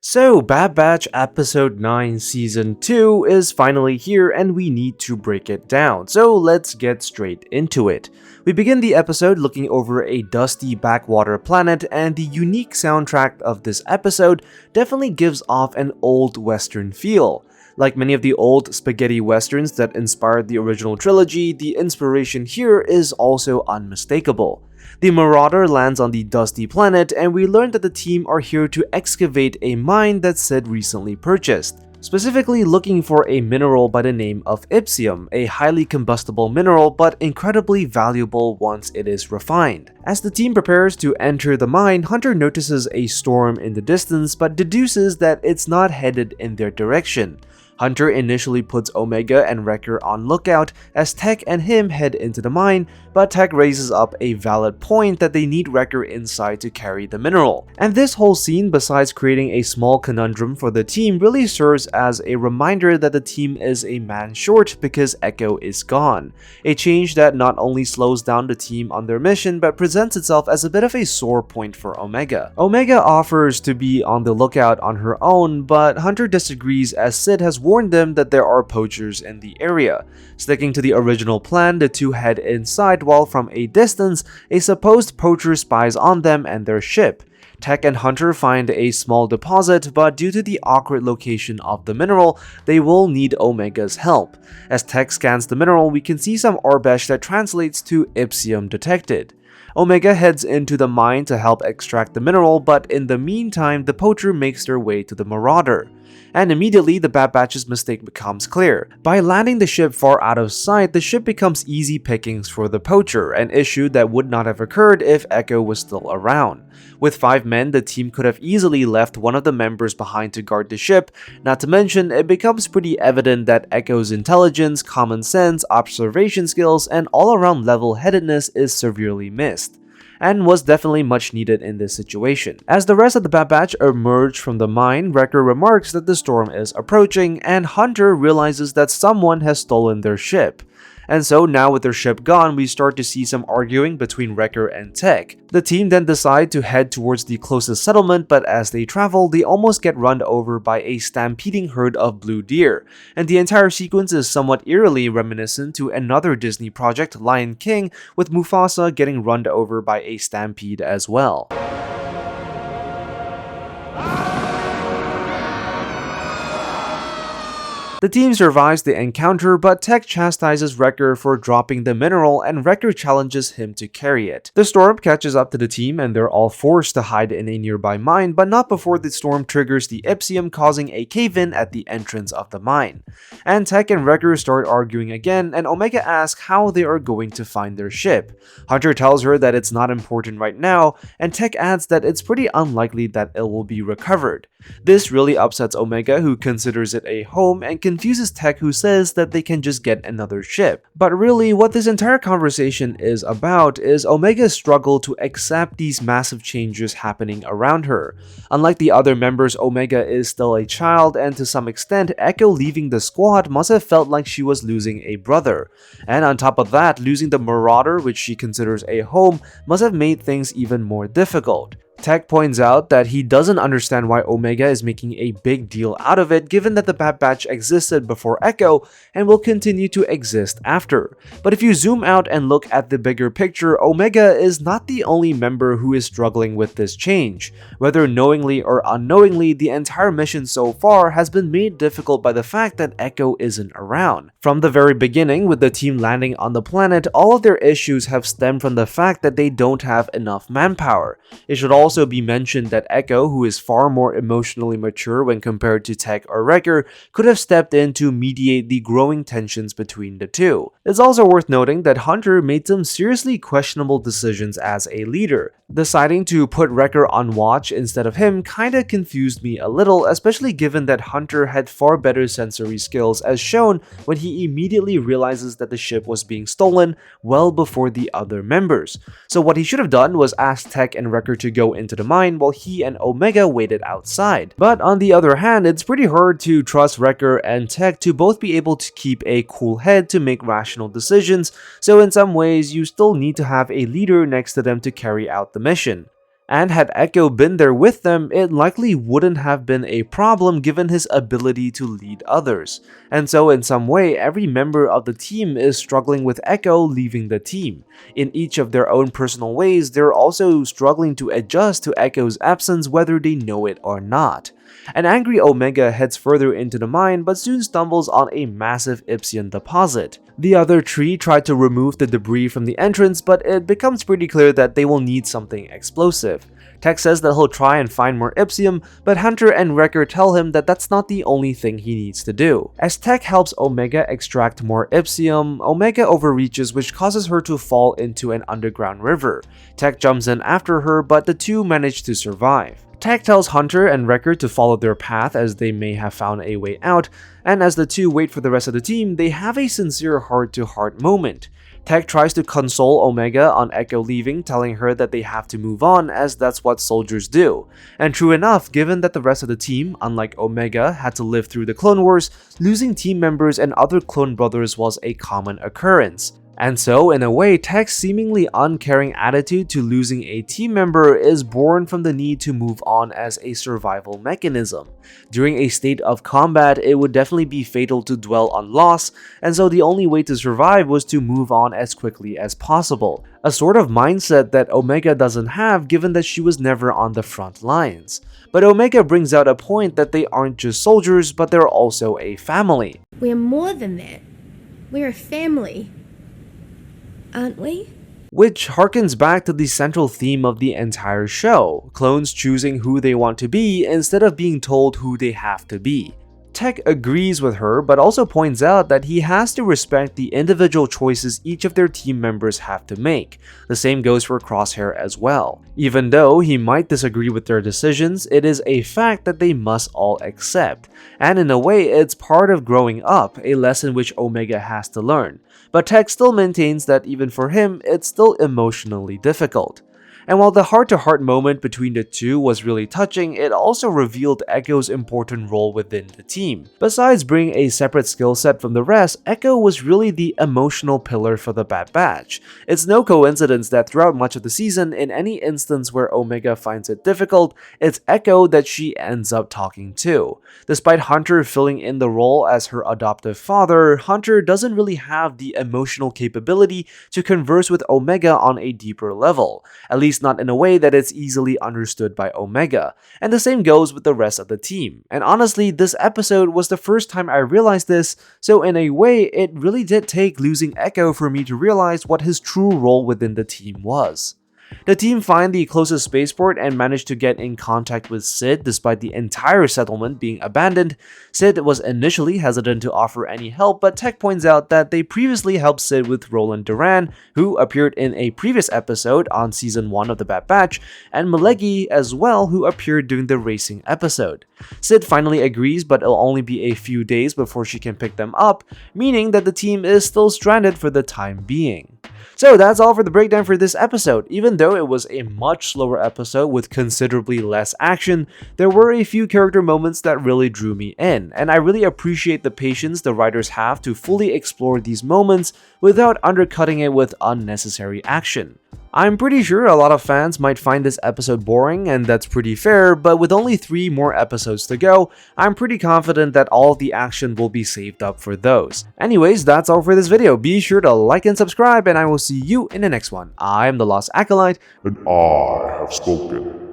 So, Bad Batch Episode 9 Season 2 is finally here and we need to break it down, so let's get straight into it. We begin the episode looking over a dusty backwater planet, and the unique soundtrack of this episode definitely gives off an old western feel. Like many of the old spaghetti westerns that inspired the original trilogy, the inspiration here is also unmistakable. The marauder lands on the dusty planet, and we learn that the team are here to excavate a mine that Sid recently purchased, specifically looking for a mineral by the name of Ipsium, a highly combustible mineral but incredibly valuable once it is refined. As the team prepares to enter the mine, Hunter notices a storm in the distance but deduces that it's not headed in their direction. Hunter initially puts Omega and Wrecker on lookout as Tech and him head into the mine, but Tech raises up a valid point that they need Wrecker inside to carry the mineral. And this whole scene, besides creating a small conundrum for the team, really serves as a reminder that the team is a man short because Echo is gone. A change that not only slows down the team on their mission, but presents itself as a bit of a sore point for Omega. Omega offers to be on the lookout on her own, but Hunter disagrees as Sid has warned them that there are poachers in the area. Sticking to the original plan, the two head inside while from a distance, a supposed poacher spies on them and their ship. Tech and Hunter find a small deposit, but due to the awkward location of the mineral, they will need Omega's help. As Tech scans the mineral, we can see some Orbesh that translates to Ipsium detected. Omega heads into the mine to help extract the mineral, but in the meantime, the poacher makes their way to the marauder. And immediately, the Bad Batch's mistake becomes clear. By landing the ship far out of sight, the ship becomes easy pickings for the poacher, an issue that would not have occurred if Echo was still around. With 5 men, the team could have easily left one of the members behind to guard the ship, not to mention it becomes pretty evident that Echo's intelligence, common sense, observation skills, and all-around level-headedness is severely missed, and was definitely much needed in this situation. As the rest of the Bad Batch emerge from the mine, Wrecker remarks that the storm is approaching, and Hunter realizes that someone has stolen their ship. And so now with their ship gone, we start to see some arguing between Wrecker and Tech. The team then decide to head towards the closest settlement, but as they travel, they almost get run over by a stampeding herd of blue deer. And the entire sequence is somewhat eerily reminiscent to another Disney project, Lion King, with Mufasa getting run over by a stampede as well. The team survives the encounter, but Tech chastises Wrecker for dropping the mineral, and Wrecker challenges him to carry it. The storm catches up to the team, and they're all forced to hide in a nearby mine, but not before the storm triggers the Ipsium, causing a cave-in at the entrance of the mine. And Tech and Wrecker start arguing again, and Omega asks how they are going to find their ship. Hunter tells her that it's not important right now, and Tech adds that it's pretty unlikely that it will be recovered. This really upsets Omega, who considers it a home, and confuses Tech, who says that they can just get another ship. But really, what this entire conversation is about is Omega's struggle to accept these massive changes happening around her. Unlike the other members, Omega is still a child, and to some extent, Echo leaving the squad must have felt like she was losing a brother. And on top of that, losing the Marauder, which she considers a home, must have made things even more difficult. Tech points out that he doesn't understand why Omega is making a big deal out of it, given that the Bad Batch existed before Echo and will continue to exist after. But if you zoom out and look at the bigger picture, Omega is not the only member who is struggling with this change. Whether knowingly or unknowingly, the entire mission so far has been made difficult by the fact that Echo isn't around. From the very beginning, with the team landing on the planet, all of their issues have stemmed from the fact that they don't have enough manpower. It should also be mentioned that Echo, who is far more emotionally mature when compared to Tech or Wrecker, could have stepped in to mediate the growing tensions between the two. It's also worth noting that Hunter made some seriously questionable decisions as a leader. Deciding to put Wrecker on watch instead of him kinda confused me a little, especially given that Hunter had far better sensory skills, as shown when he immediately realizes that the ship was being stolen well before the other members. So what he should have done was ask Tech and Wrecker to go into the mine while he and Omega waited outside. But on the other hand, it's pretty hard to trust Wrecker and Tech to both be able to keep a cool head to make rational decisions, so in some ways you still need to have a leader next to them to carry out the mission. And had Echo been there with them, it likely wouldn't have been a problem given his ability to lead others. And so in some way, every member of the team is struggling with Echo leaving the team. In each of their own personal ways, they're also struggling to adjust to Echo's absence whether they know it or not. An angry Omega heads further into the mine but soon stumbles on a massive Ipsium deposit. The other three try to remove the debris from the entrance, but it becomes pretty clear that they will need something explosive. Tech says that he'll try and find more Ipsium, but Hunter and Wrecker tell him that that's not the only thing he needs to do. As Tech helps Omega extract more Ipsium, Omega overreaches, which causes her to fall into an underground river. Tech jumps in after her, but the two manage to survive. Tech tells Hunter and Wrecker to follow their path as they may have found a way out, and as the two wait for the rest of the team, they have a sincere heart-to-heart moment. Tech tries to console Omega on Echo leaving, telling her that they have to move on as that's what soldiers do. And true enough, given that the rest of the team, unlike Omega, had to live through the Clone Wars, losing team members and other clone brothers was a common occurrence. And so, in a way, Tech's seemingly uncaring attitude to losing a team member is born from the need to move on as a survival mechanism. During a state of combat, it would definitely be fatal to dwell on loss, and so the only way to survive was to move on as quickly as possible. A sort of mindset that Omega doesn't have given that she was never on the front lines. But Omega brings out a point that they aren't just soldiers, but they're also a family. We're more than that. We're a family. Aren't we? Which harkens back to the central theme of the entire show, clones choosing who they want to be instead of being told who they have to be. Tech agrees with her, but also points out that he has to respect the individual choices each of their team members have to make. The same goes for Crosshair as well. Even though he might disagree with their decisions, it is a fact that they must all accept. And in a way, it's part of growing up, a lesson which Omega has to learn. But Tech still maintains that even for him, it's still emotionally difficult. And while the heart-to-heart moment between the two was really touching, it also revealed Echo's important role within the team. Besides bringing a separate skill set from the rest, Echo was really the emotional pillar for the Bad Batch. It's no coincidence that throughout much of the season, in any instance where Omega finds it difficult, it's Echo that she ends up talking to. Despite Hunter filling in the role as her adoptive father, Hunter doesn't really have the emotional capability to converse with Omega on a deeper level, at least not in a way that it's easily understood by Omega, and the same goes with the rest of the team. And honestly, this episode was the first time I realized this, so in a way, it really did take losing Echo for me to realize what his true role within the team was. The team find the closest spaceport and manage to get in contact with Sid despite the entire settlement being abandoned. Sid was initially hesitant to offer any help, but Tech points out that they previously helped Sid with Roland Duran, who appeared in a previous episode on Season 1 of The Bad Batch, and Malegi as well, who appeared during the racing episode. Sid finally agrees, but it'll only be a few days before she can pick them up, meaning that the team is still stranded for the time being. So that's all for the breakdown for this episode. Even though it was a much slower episode with considerably less action, there were a few character moments that really drew me in, and I really appreciate the patience the writers have to fully explore these moments without undercutting it with unnecessary action. I'm pretty sure a lot of fans might find this episode boring, and that's pretty fair, but with only 3 more episodes to go, I'm pretty confident that all of the action will be saved up for those. Anyways, that's all for this video. Be sure to like and subscribe, and I will see you in the next one. I'm the Lost Acolyte, and I have spoken.